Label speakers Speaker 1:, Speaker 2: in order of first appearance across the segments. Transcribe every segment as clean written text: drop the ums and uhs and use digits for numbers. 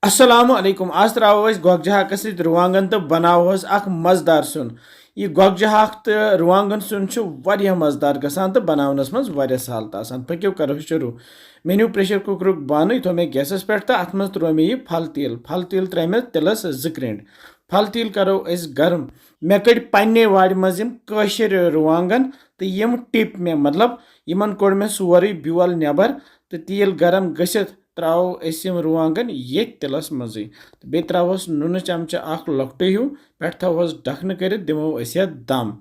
Speaker 1: अस्सलामु अलैकुम आज त्रावो अस गोगजी हाकस सहित रुवांगन तो बनावोस अख मजेदार सुन यह गोगजी हाक तो रुवांगन सुन छु वारिया मजेदार गसान तो बनावनस मज वारिया सहल आसान पक्यो करो शुरू मेन्यू प्रेशर कुकर बन थो मे गैसस पे तो अत मज त्रो मे फल तिल त्रे मे तिलस जिक्रेंड फल तिल करो अस गर्म मे कड़ पन्ने वाड़ मज कशिर रुवांगन तो यम टिप मे मतलब यमन कोड़ मे सोरे ब्योल नेबर तो तिल गरम गसित त्रो अम रुवांगन ये तिलस मजे बे त्रोस नुन चमचा अख लकट हूँ पे थोस ढखन कर दिमो दम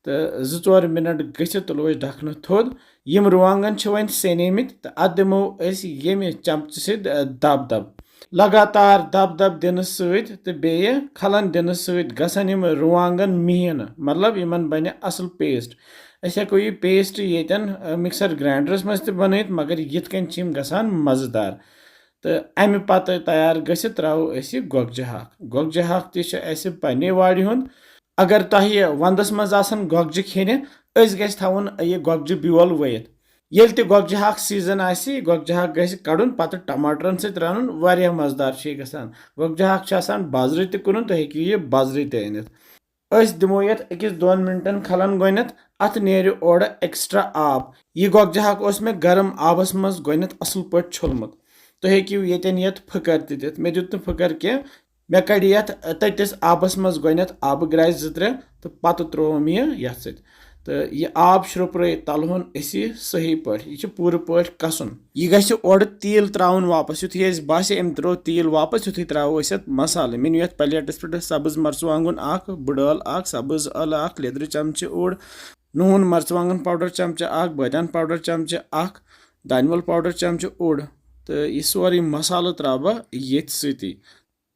Speaker 1: तो 2-4 मिनट गसित तुलो ढखन थोद यम रुवांगन वन सेनेमित तो अत दिमो ये चमच सद दब दब लगातार दब दब दिन सत बे खलन दिन सत गसन यम रुवांगन मिहीन मतलब यमन बने असल पेस्ट अस हेको यह पेस्ट येतन मिक्सर ग्राइंडरस मज बनत मगर यिथ कन गसान मजेदार तो अमि पत तैयार गसित त्रो अस गोगजी हाक तस पन्ने वाड़ हुंद अगर तह वंदस मज आसन गोगजी खेने गस थवन यह गोगजी ब्योल वयत येल ते गोगजी हाक सीजन आसि गोगजी हाक गस कड़ुन पत टमाटरन सहित रनुन वारिया मजेदार गसान गोगजी हाक बाजरे ते कुन तो हेकियो यह बाजरे ते अनित दिमो ये 1-2 मिनटन खलन गोनत अत नेर ओर एक्स्ट्रा आब यह गोगजी हाक मे गरम आबस मज गोनत असल पे छुलमुत तो हेकियो येतन यत फकर दित मे दुत फकर के मे कड़ यत तटिस आबस मज गोनत आब ग्राय 2-3 तो पत त्रोम यह सत तो यह आब श्रुप्र तलहुन सही पे यह पूर पे कसन यह गि ओर तिल त्राउन वापस युथि बासे अम त्रो तिल वापस युथि त्रो मसाले मेनू ये प्लेटस पे सब्ज मर्चवांगुन अख बुड़ल अख सब्ज अल अख लेदर चमचे ओड़ नून मर्चवांगन पाउडर चमचे अख बदान पाउडर चमचे अख दानवल पाउडर चमचे ओड़ तो यह सोरे मसाल त्राव ये सती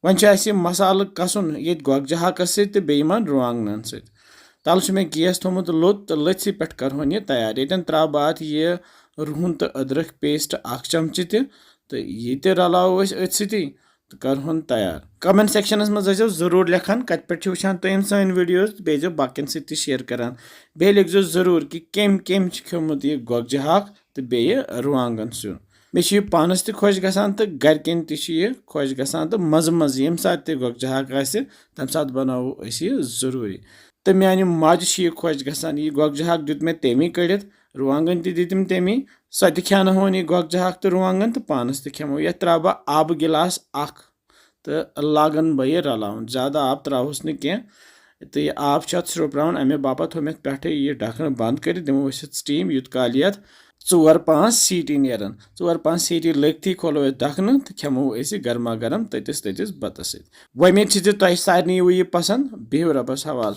Speaker 1: वन मसाल कसन ये गोगजी हाकस समान रुवांगन सत तल मे गैस थोमुत लोत तो लथि पे करहोन यह तैयार ये त्रा बात यह रुहन तो अदरक पेस्ट अख चमचे तो ये रलाव अथ सती तो करहोन तैयार कमेंट सेक्शनस मज जरूर लेखान कत पे वुचान तुम सन वीडियोज बेजो बाकिन सत शेयर करान बे लिखो जरूर कि कम कम खोमुत यह गोगजी हाक तो बे रुवांगन सुन मे पानस त खुश गसान तो गरकन तह खुश गसान तो मज़ मज़ यम सात ते गोगजी हाक आसि तम सात बनावो यह जरूरी तो माने माज खुश गसान यह गोगजी हाक दुत मे तमी कड़ित रुवांगन दितम तमी सो खेन होन यह गोगजी हाक तो रुवांगन तो पानस खेमो ये त्राव आब गिलास अख तो लागन बह रलावन ज़्यादा आब त्रावस न तो यह आब श्रोप्रावन अमे बापत थो मे पे यह ढक्कन बंद कर दिमो स्टीम यूत काल ये 4-5 सीटी नेरन 4-5 सीटी लगती खोलो ढक्कन तो खेमो गर्मा गर्म ततिस बतस सत वमेद तह सारे यह पसंद बिहु रबस हवाल।